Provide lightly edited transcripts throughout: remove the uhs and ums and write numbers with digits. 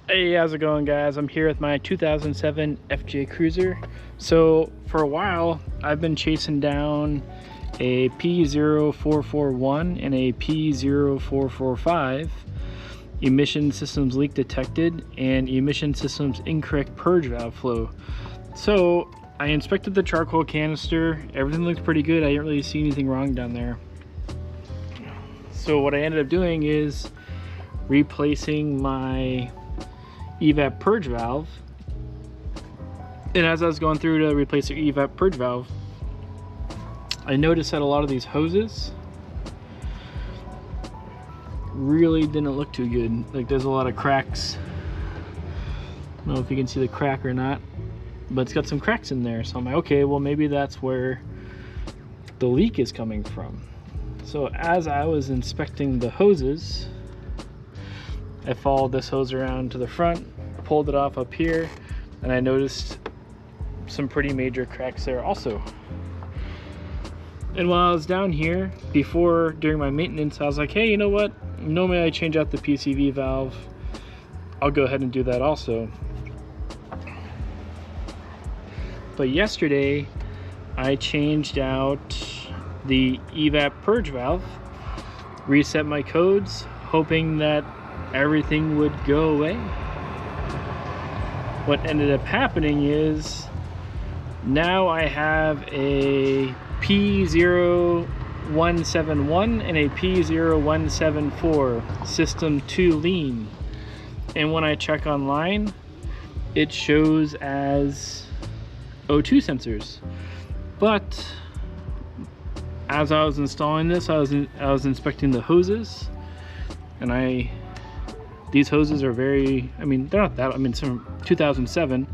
Hey, how's it going, guys? I'm here with my 2007 FJ Cruiser. So for a while I've been chasing down a P0441 and a P0445 emission systems leak detected and emission systems incorrect purge valve flow. So I inspected the charcoal canister. Everything looked pretty good. I didn't really see anything wrong down there. So what I ended up doing is replacing my EVAP purge valve, and as I was going through to replace the EVAP purge valve, I noticed that a lot of these hoses really didn't look too good. Like, there's a lot of cracks. I don't know if you can see the crack or not, but it's got some cracks in there. So I'm like, okay, well maybe that's where the leak is coming from. So as I was inspecting the hoses, I followed this hose around to the front, pulled it off up here, and I noticed some pretty major cracks there also. And while I was down here, during my maintenance, I was like, hey, you know what? Normally I change out the PCV valve. I'll go ahead and do that also. But yesterday, I changed out the EVAP purge valve, reset my codes, hoping that everything would go away. What ended up happening is now I have a P0171 and a P0174 system 2 lean, and when I check online it shows as O2 sensors. But as I was installing this, I was inspecting the hoses, and these hoses are very, I mean, they're not that, I mean, it's from 2007,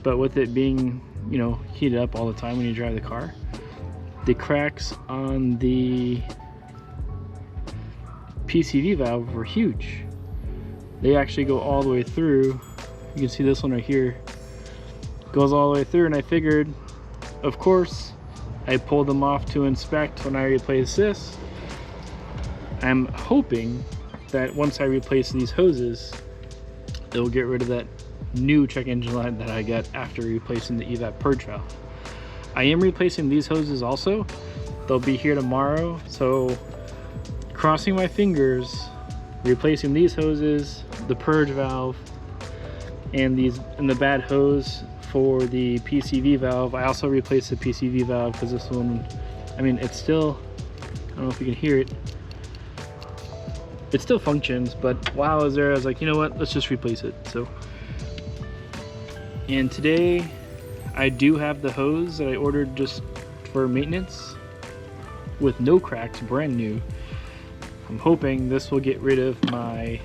but with it being, you know, heated up all the time when you drive the car, the cracks on the PCV valve were huge. They actually go all the way through. You can see this one right here goes all the way through, and I figured, of course, I pulled them off to inspect when I replace this. I'm hoping that once I replace these hoses, it will get rid of that new check engine light that I got after replacing the EVAP purge valve. I am replacing these hoses also. They'll be here tomorrow, so crossing my fingers, replacing these hoses, the purge valve, and the bad hose for the PCV valve. I also replaced the PCV valve because this one, I mean, it's still, I don't know if you can hear it, it still functions, but while I was there I was like, you know what, let's just replace it. So, and today I do have the hose that I ordered just for maintenance with no cracks, brand new. I'm hoping this will get rid of my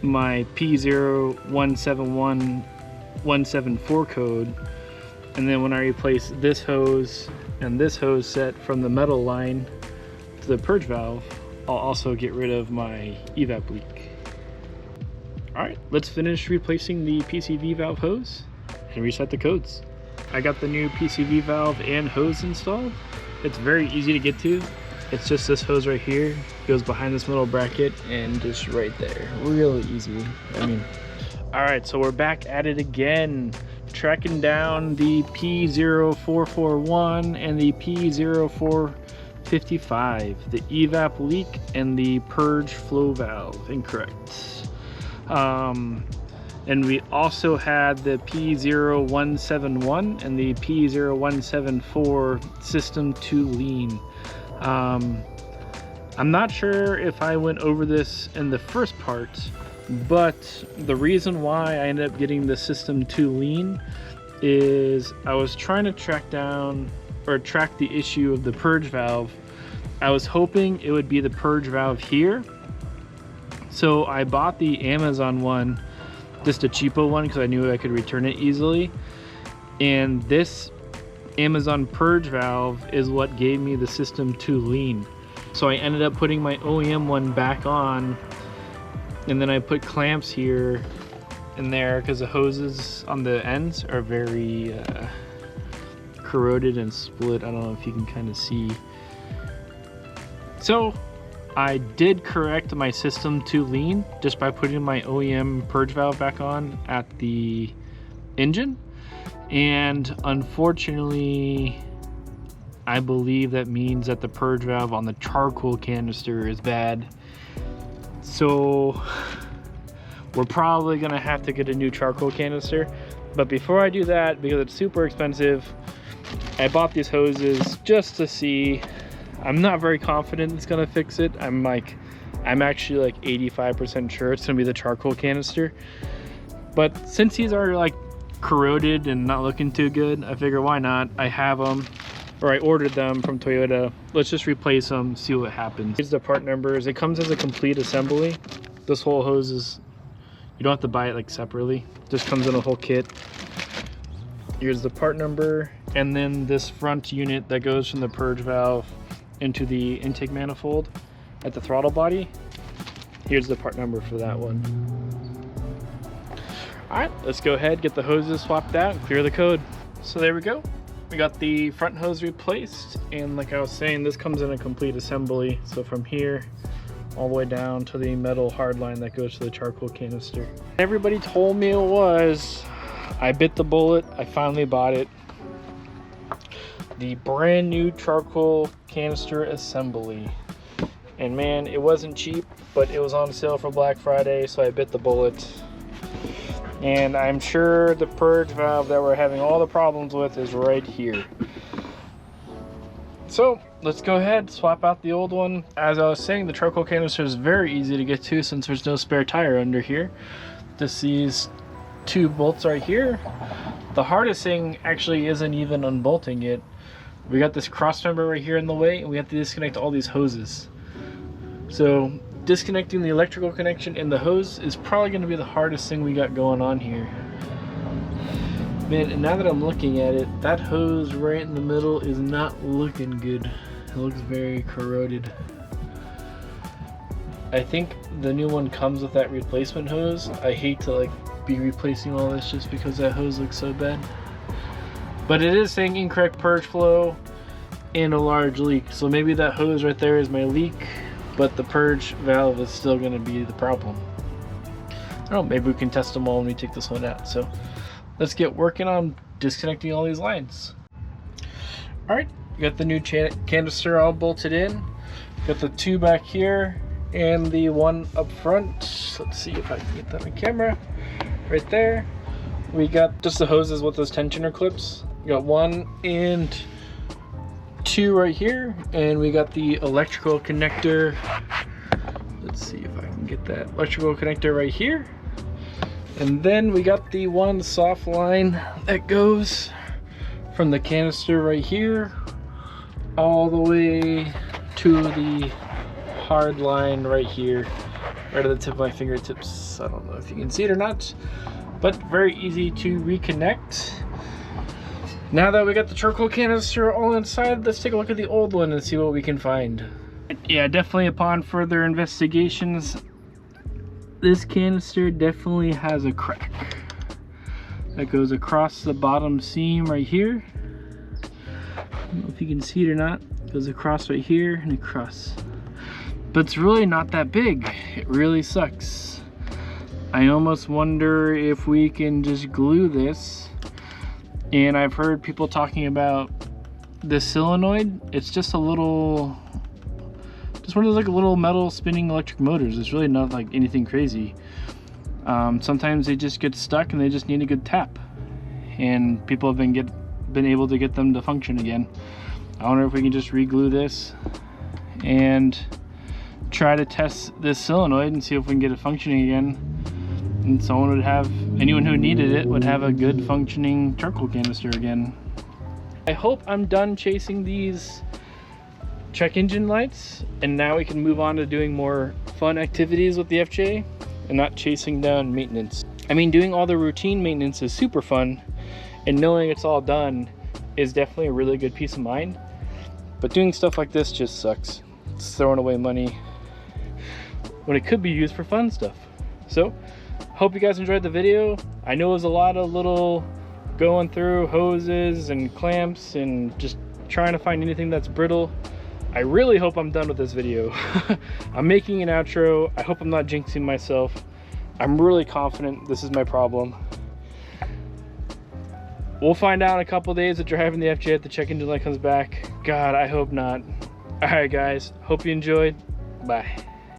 P0171-174 code, and then when I replace this hose and this hose set from the metal line to the purge valve, I'll also get rid of my EVAP leak. Alright, let's finish replacing the PCV valve hose and reset the codes. I got the new PCV valve and hose installed. It's very easy to get to. It's just this hose right here, goes behind this middle bracket and just right there. Really easy. I mean, alright, so we're back at it again, tracking down the P0441 and the P0455, the EVAP leak and the purge flow valve incorrect. And we also had the P0171 and the P0174 system 2 lean. I'm not sure if I went over this in the first part, but the reason why I ended up getting the system 2 lean is I was trying to track down or track the issue of the purge valve. I was hoping it would be the purge valve here, so I bought the Amazon one, just a cheapo one, because I knew I could return it easily. And this Amazon purge valve is what gave me the system 2 lean. So I ended up putting my OEM one back on, and then I put clamps here and there because the hoses on the ends are very corroded and split. I don't know if you can kind of see. So I did correct my system to lean just by putting my OEM purge valve back on at the engine, and unfortunately I believe that means that the purge valve on the charcoal canister is bad. So we're probably gonna have to get a new charcoal canister. But before I do that, because it's super expensive, I bought these hoses just to see. I'm not very confident it's gonna fix it. I'm actually like 85% sure it's gonna be the charcoal canister. But since these are like corroded and not looking too good, I figure why not? I have them, or I ordered them from Toyota. Let's just replace them, see what happens. Here's the part numbers. It comes as a complete assembly. This whole hose is, you don't have to buy it like separately. It just comes in a whole kit. Here's the part number, and then this front unit that goes from the purge valve into the intake manifold at the throttle body. Here's the part number for that one. All right, let's go ahead, get the hoses swapped out, and clear the code. So there we go. We got the front hose replaced, and like I was saying, this comes in a complete assembly. So from here all the way down to the metal hard line that goes to the charcoal canister. Everybody told me it was. I bit the bullet. I finally bought it. The brand new charcoal canister assembly. And man, it wasn't cheap, but it was on sale for Black Friday, so I bit the bullet. And I'm sure the purge valve that we're having all the problems with is right here. So let's go ahead, swap out the old one. As I was saying, the charcoal canister is very easy to get to since there's no spare tire under here. Just these two bolts right here. The hardest thing actually isn't even unbolting it. We got this cross member right here in the way, and we have to disconnect all these hoses. So disconnecting the electrical connection and the hose is probably going to be the hardest thing we got going on here. Man, and now that I'm looking at it, that hose right in the middle is not looking good. It looks very corroded. I think the new one comes with that replacement hose. I hate to like be replacing all this just because that hose looks so bad. But it is saying incorrect purge flow and a large leak. So maybe that hose right there is my leak, but the purge valve is still going to be the problem. I don't know, maybe we can test them all when we take this one out. So let's get working on disconnecting all these lines. All right, got the new canister all bolted in. Got the two back here and the one up front. Let's see if I can get that on camera. Right there. We got just the hoses with those tensioner clips. We got 1 and 2 right here, and we got the electrical connector. Let's see if I can get that electrical connector right here. And then we got the one soft line that goes from the canister right here all the way to the hard line right here, right at the tip of my fingertips. I don't know if you can see it or not, but very easy to reconnect. Now that we got the charcoal canister all inside, let's take a look at the old one and see what we can find. Yeah, definitely upon further investigations, this canister definitely has a crack that goes across the bottom seam right here. I don't know if you can see it or not. It goes across right here and across. But it's really not that big. It really sucks. I almost wonder if we can just glue this. And I've heard people talking about this solenoid. It's just a little, just one of those like little metal spinning electric motors. It's really not like anything crazy. Sometimes they just get stuck and they just need a good tap. And people have been able to get them to function again. I wonder if we can just re-glue this and try to test this solenoid and see if we can get it functioning again. And someone would have, anyone who needed it would have a good functioning charcoal canister again. I hope I'm done chasing these check engine lights, and now we can move on to doing more fun activities with the FJ and not chasing down maintenance. I mean, doing all the routine maintenance is super fun, and knowing it's all done is definitely a really good peace of mind. But doing stuff like this just sucks. It's throwing away money when it could be used for fun stuff. So, hope you guys enjoyed the video. I know it was a lot of little going through hoses and clamps and just trying to find anything that's brittle. I really hope I'm done with this video. I'm making an outro. I hope I'm not jinxing myself. I'm really confident this is my problem. We'll find out in a couple days of driving the FJ if the check engine light comes back. God, I hope not. All right, guys. Hope you enjoyed. Bye.